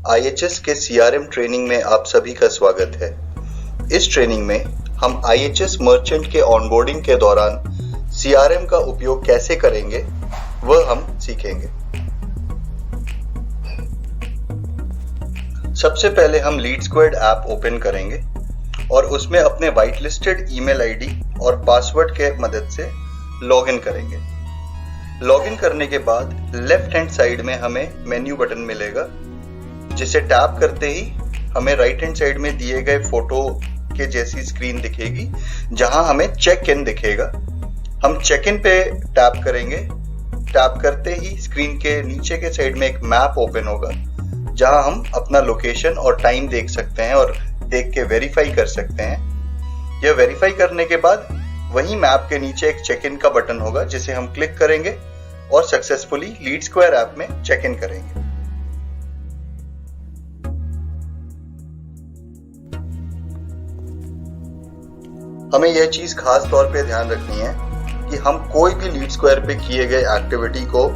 IHS के CRM training में आप सभी का स्वागत है। इस ट्रेनिंग में हम IHS मर्चेंट के ऑनबोर्डिंग के दौरान CRM का उपयोग कैसे करेंगे वह हम सीखेंगे। सबसे पहले हम लीड स्क्वाड ऐप ओपन करेंगे और उसमें अपने वाइट लिस्टेड ईमेल आईडी और पासवर्ड के मदद से लॉगिन करेंगे। लॉगिन करने के बाद लेफ्ट हैंड साइड में हमें मेन्यू बटन मिलेगा, जिसे टैप करते ही हमें राइट हैंड साइड में दिए गए फोटो के जैसी स्क्रीन दिखेगी, जहां हमें चेक इन दिखेगा। हम चेक इन पे टैप करेंगे। टैप करते ही स्क्रीन के नीचे के साइड में एक मैप ओपन होगा, जहां हम अपना लोकेशन और टाइम देख सकते हैं और देख के वेरीफाई कर सकते हैं। यह वेरीफाई करने के बाद वहीं मैप के नीचे एक चेक इन का बटन होगा, जिसे हम क्लिक करेंगे और सक्सेसफुली लीड स्क्वायर ऐप में चेक इन करेंगे। हमें यह चीज खास तौर पे ध्यान रखनी है कि हम कोई भी लीड स्क्वायर पे किए गए एक्टिविटी को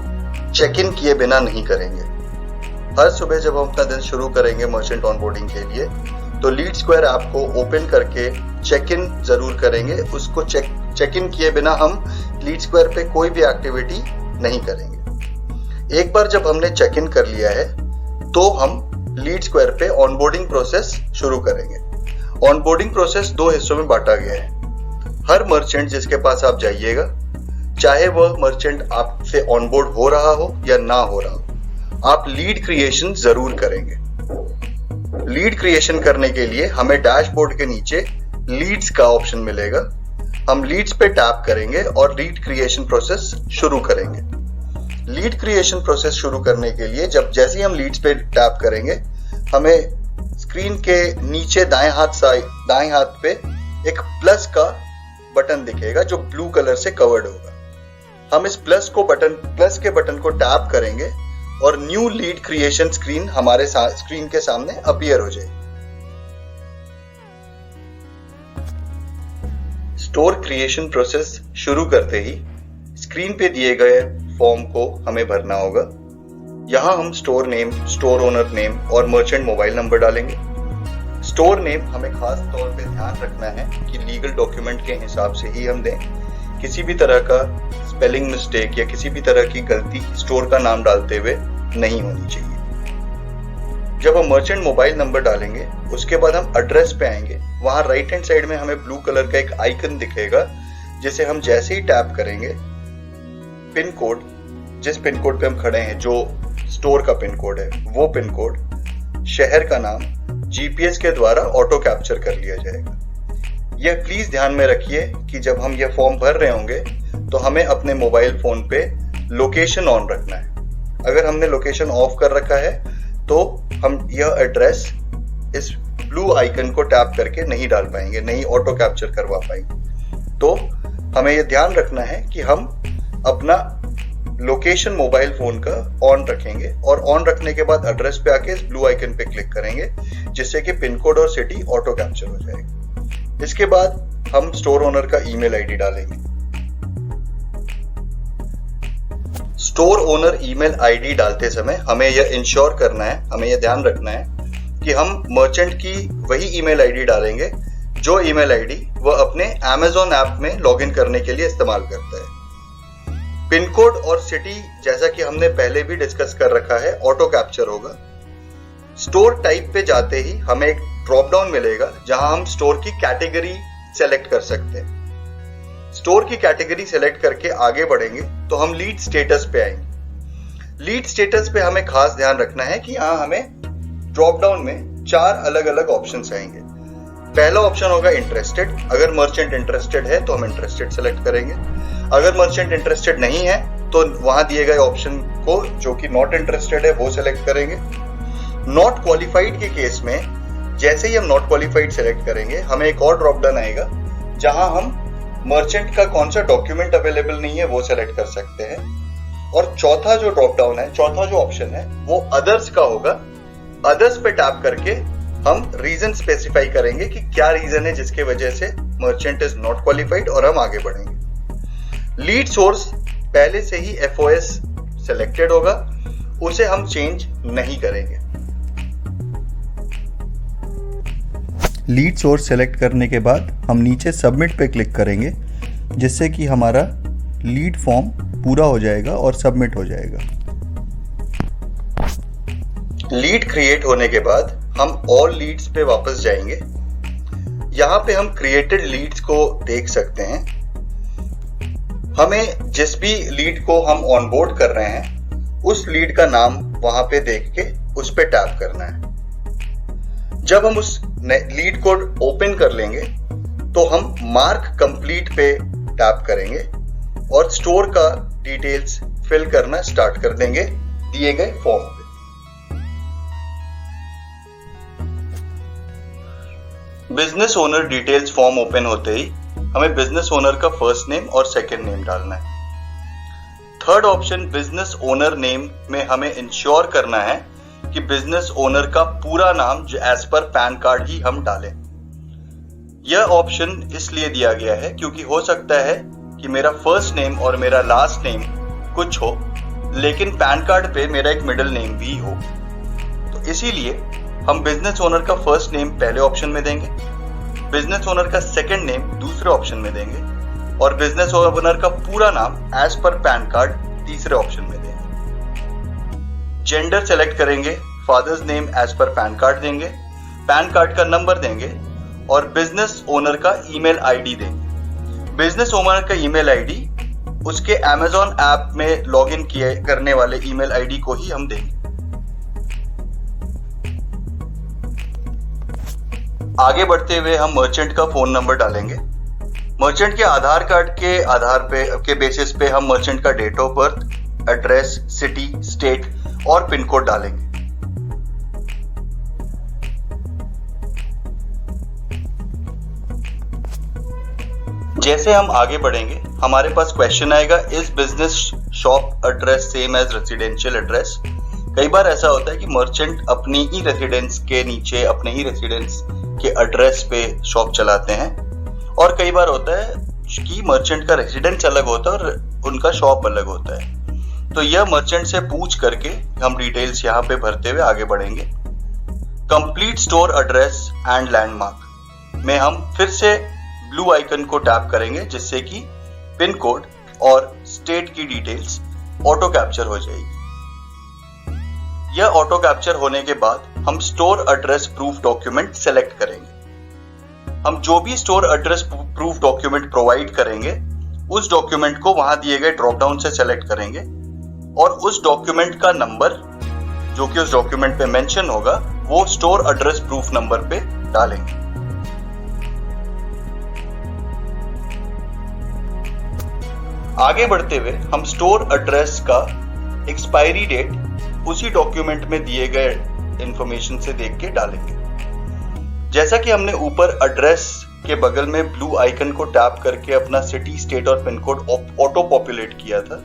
चेक इन किए बिना नहीं करेंगे। हर सुबह जब हम अपना दिन शुरू करेंगे मर्चेंट ऑनबोर्डिंग के लिए, तो लीड स्क्वायर ऐप को ओपन करके चेक इन जरूर करेंगे। उसको चेक इन किए बिना हम लीड स्क्वायर पे कोई भी एक्टिविटी नहीं करेंगे। एक बार जब हमने चेक इन कर लिया है, तो हम लीड स्क्वायर पे ऑनबोर्डिंग प्रोसेस शुरू करेंगे। ऑनबोर्डिंग प्रोसेस दो हिस्सों में बांटा गया है। हर मर्चेंट जिसके पास आप जाइएगा, चाहे वह मर्चेंट आपसे ऑनबोर्ड हो रहा हो या ना हो रहा हो, आप लीड क्रिएशन जरूर करेंगे। लीड क्रिएशन करने के लिए हमें डैशबोर्ड के नीचे लीड्स का ऑप्शन मिलेगा। हम लीड्स पे टैप करेंगे और लीड क्रिएशन प्रोसेस शुरू करेंगे। लीड क्रिएशन प्रोसेस शुरू करने के लिए जैसे ही हम लीड्स पे टैप करेंगे, हमें स्क्रीन के नीचे दाएं हाथ पे एक प्लस का बटन दिखेगा, जो ब्लू कलर से कवर्ड होगा। हम इस प्लस के बटन को टैप करेंगे और न्यू लीड क्रिएशन स्क्रीन हमारे स्क्रीन के सामने अपीयर हो जाएगी। स्टोर क्रिएशन प्रोसेस शुरू करते ही स्क्रीन पे दिए गए फॉर्म को हमें भरना होगा। यहां हम store name, store owner name और मर्चेंट मोबाइल नंबर डालेंगे। स्टोर नेम हमें खास तौर पे ध्यान रखना है कि लीगल डॉक्यूमेंट के हिसाब से ही हम दें। किसी भी तरह का स्पेलिंग मिस्टेक या किसी भी तरह की गलती स्टोर का नाम डालते हुए नहीं होनी चाहिए। जब हम मर्चेंट मोबाइल नंबर डालेंगे, उसके बाद हम एड्रेस पे आएंगे। वहां राइट हैंड साइड में हमें ब्लू कलर का एक आइकन दिखेगा, जिसे हम जैसे ही टैप करेंगे, पिन कोड, जिस पिन कोड पे हम खड़े हैं, जो स्टोर का पिन कोड है, वो पिन कोड, शहर का नाम GPS के द्वारा ऑटो कैप्चर कर लिया जाएगा। यह प्लीज ध्यान में रखिए कि जब हम यह फॉर्म भर रहे होंगे, तो हमें अपने मोबाइल फोन पे लोकेशन ऑन रखना है। अगर हमने लोकेशन ऑफ कर रखा है, तो हम यह एड्रेस इस ब्लू आइकन को टैप करके नहीं डाल पाएंगे, नहीं ऑटो कैप्चर करवा पाएंगे। तो हमें यह ध्यान रखना है कि हम अपना लोकेशन मोबाइल फोन का ऑन रखेंगे और ऑन रखने के बाद एड्रेस पे आके इस ब्लू आइकन पे क्लिक करेंगे, जिससे कि पिन कोड और सिटी ऑटो कैप्चर हो जाएगा। इसके बाद हम स्टोर ओनर का ईमेल आईडी डालेंगे। स्टोर ओनर ईमेल आईडी डालते समय हमें यह इंश्योर करना है, हमें यह ध्यान रखना है कि हम मर्चेंट की वही ईमेल आईडी डालेंगे जो ईमेल आईडी वह अपने Amazon ऐप में लॉगिन करने के लिए इस्तेमाल करता है। पिन कोड और सिटी, जैसा कि हमने पहले भी डिस्कस कर रखा है, ऑटो कैप्चर होगा। स्टोर टाइप पे जाते ही हमें एक ड्रॉप डाउन मिलेगा, जहां हम स्टोर की कैटेगरी सेलेक्ट कर सकते हैं। स्टोर की कैटेगरी सेलेक्ट करके आगे बढ़ेंगे तो हम लीड स्टेटस पे आएंगे। लीड स्टेटस पे हमें खास ध्यान रखना है कि यहां हमें ड्रॉप डाउन में 4 अलग अलग ऑप्शंस आएंगे। पहला ऑप्शन होगा इंटरेस्टेड। अगर मर्चेंट इंटरेस्टेड है तो हम इंटरेस्टेड सेलेक्ट करेंगे। अगर मर्चेंट इंटरेस्टेड नहीं है, तो वहां दिए गए ऑप्शन को, जो कि नॉट इंटरेस्टेड है, वो सेलेक्ट करेंगे। नॉट क्वालिफाइड के केस में जैसे ही हम नॉट क्वालिफाइड सेलेक्ट करेंगे, हमें एक और ड्रॉप डाउन आएगा, जहां हम मर्चेंट का कौन सा डॉक्यूमेंट अवेलेबल नहीं है वो सेलेक्ट कर सकते हैं। और चौथा जो ड्रॉप डाउन है, चौथा जो ऑप्शन है, वो अदर्स का होगा। अदर्स पे टैप करके हम रीजन स्पेसिफाई करेंगे कि क्या रीजन है जिसके वजह से मर्चेंट इज नॉट क्वालिफाइड, और हम आगे बढ़ेंगे। लीड सोर्स पहले से ही FOS सिलेक्टेड होगा, उसे हम चेंज नहीं करेंगे। लीड सोर्स सेलेक्ट करने के बाद हम नीचे सबमिट पे क्लिक करेंगे, जिससे कि हमारा लीड फॉर्म पूरा हो जाएगा और सबमिट हो जाएगा। लीड क्रिएट होने के बाद हम ऑल लीड्स पे वापस जाएंगे। यहाँ पे हम क्रिएटेड लीड्स को देख सकते हैं। हमें जिस भी लीड को हम ऑनबोर्ड कर रहे हैं उस लीड का नाम वहां पे देख के उस पे टैप करना है। जब हम उस लीड को ओपन कर लेंगे तो हम मार्क कंप्लीट पे टैप करेंगे और स्टोर का डिटेल्स फिल करना स्टार्ट कर देंगे दिए गए फॉर्म पे। Business owner details form open होते ही हमें बिजनेस ओनर का फर्स्ट नेम और सेकंड नेम डालना है। Third option business owner name में हमें इंश्योर करना है कि बिजनेस ओनर का पूरा नाम जो एज पर पैन कार्ड ही हम डालें। यह ऑप्शन इसलिए दिया गया है क्योंकि हो सकता है कि मेरा फर्स्ट नेम और मेरा लास्ट नेम कुछ हो, लेकिन पैन कार्ड पे मेरा एक मिडिल नेम भी हो। तो इसीलिए हम बिजनेस ओनर का फर्स्ट नेम पहले ऑप्शन में देंगे, बिजनेस ओनर का सेकंड नेम दूसरे ऑप्शन में देंगे और बिजनेस ओनर का पूरा नाम एज पर पैन कार्ड तीसरे ऑप्शन में देंगे। जेंडर सेलेक्ट करेंगे, father's name as per PAN card देंगे, पैन कार्ड का नंबर देंगे और बिजनेस ओनर का ईमेल आईडी देंगे। बिजनेस ओनर का ईमेल आईडी उसके Amazon ऐप में लॉगिन किए करने वाले ईमेल आईडी को ही हम देंगे। आगे बढ़ते हुए हम मर्चेंट का फोन नंबर डालेंगे। मर्चेंट के आधार कार्ड के बेसिस पे हम मर्चेंट का date of birth, address, city, state और पिन कोड डालेंगे। जैसे हम आगे बढ़ेंगे हमारे पास क्वेश्चन आएगा, is business shop address same as residential address. कई बार ऐसा होता है कि मर्चेंट अपनी ही रेसिडेंस के नीचे अपने ही रेसिडेंस के एड्रेस पे शॉप चलाते हैं और कई बार होता है कि मर्चेंट का रेसिडेंस अलग होता है और उनका शॉप अलग होता है। तो यह मर्चेंट से पूछ करके हम डिटेल्स यहाँ पे भरते हुए आगे बढ़ेंगे। Complete store address and landmark में हम फिर से ब्लू आइकन को टैप करेंगे, जिससे कि पिन कोड और स्टेट की डिटेल्स ऑटो कैप्चर हो जाएगी। यह ऑटो कैप्चर होने के बाद हम store address proof document select करेंगे। हम जो भी store address proof document provide करेंगे उस डॉक्यूमेंट को वहां दिए गए ड्रॉप डाउन से सेलेक्ट करेंगे और उस डॉक्यूमेंट का नंबर जो कि उस डॉक्यूमेंट पे मेंशन होगा वो स्टोर एड्रेस प्रूफ नंबर पे डालेंगे। आगे बढ़ते हुए हम स्टोर एड्रेस का एक्सपायरी डेट उसी डॉक्यूमेंट में दिए गए इंफॉर्मेशन से देख के डालेंगे। जैसा कि हमने ऊपर एड्रेस के बगल में ब्लू आइकन को टैप करके अपना सिटी, स्टेट और पिन कोड ऑटो पॉपुलेट किया था,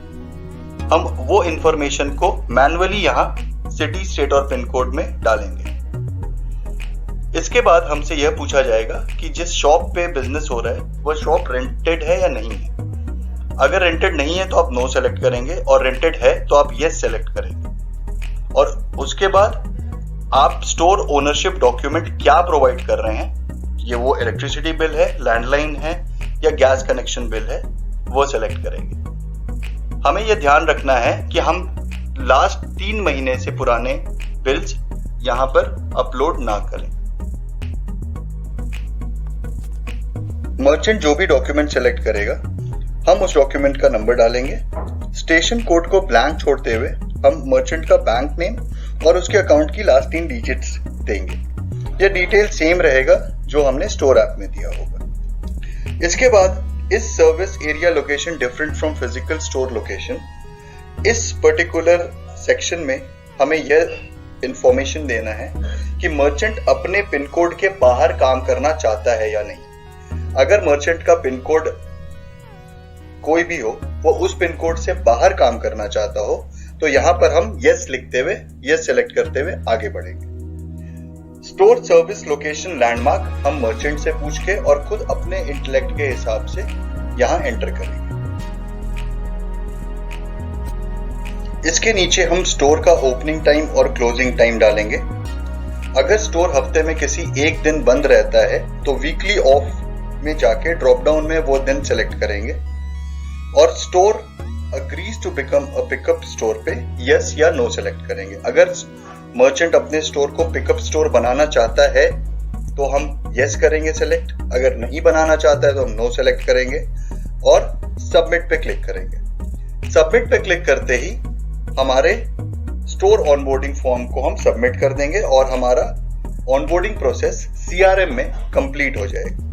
हम वो इंफॉर्मेशन को मैन्युअली यहाँ सिटी, स्टेट और पिन कोड में डालेंगे। इसके बाद हमसे यह पूछा जाएगा कि जिस शॉप पे बिजनेस हो रहा है वह शॉप रेंटेड है या नहीं है। अगर रेंटेड नहीं है तो आप नो सेलेक्ट करेंगे और रेंटेड है तो आप यस सेलेक्ट करेंगे और उसके बाद आप स्टोर ओनरशिप डॉक्यूमेंट क्या प्रोवाइड कर रहे हैं, ये वो इलेक्ट्रिसिटी बिल है, लैंडलाइन है या गैस कनेक्शन बिल है, वो सेलेक्ट करेंगे। हमें यह ध्यान रखना है कि हम लास्ट 3 महीने से पुराने बिल्स यहां पर अपलोड ना करें। मर्चेंट जो भी डॉक्यूमेंट सेलेक्ट करेगा हम उस डॉक्यूमेंट का नंबर डालेंगे। स्टेशन कोड को ब्लैंक छोड़ते हुए हम मर्चेंट का बैंक नेम और उसके अकाउंट की लास्ट 3 डिजिट्स देंगे। यह डिटेल सेम रहेगा जो हमने स्टोर ऐप में दिया होगा। इसके बाद इस service area location different from physical store location, इस पर्टिकुलर सेक्शन में हमें यह इंफॉर्मेशन देना है कि मर्चेंट अपने पिन कोड के बाहर काम करना चाहता है या नहीं। अगर मर्चेंट का पिन कोड कोई भी हो, वो उस पिन कोड से बाहर काम करना चाहता हो, तो यहां पर हम यस लिखते हुए, यस सेलेक्ट करते हुए आगे बढ़ेंगे। स्टोर सर्विस लोकेशन लैंडमार्क हम मर्चेंट से पूछ के और खुद अपने इंटेलेक्ट के हिसाब से यहां एंटर करेंगे। इसके नीचे हम स्टोर का ओपनिंग टाइम और क्लोजिंग टाइम डालेंगे अगर स्टोर हफ्ते में किसी एक दिन बंद रहता है तो वीकली ऑफ में जाके ड्रॉप डाउन में वो दिन सेलेक्ट करेंगे और store agrees to become a pickup store पे यस या नो सेलेक्ट करेंगे। अगर मर्चेंट अपने स्टोर को पिकअप स्टोर बनाना चाहता है तो हम यस करेंगे सेलेक्ट, अगर नहीं बनाना चाहता है तो हम नो सेलेक्ट करेंगे और सबमिट पे क्लिक करेंगे। सबमिट पे क्लिक करते ही हमारे स्टोर ऑनबोर्डिंग फॉर्म को हम सबमिट कर देंगे और हमारा ऑनबोर्डिंग प्रोसेस CRM में कंप्लीट हो जाएगा।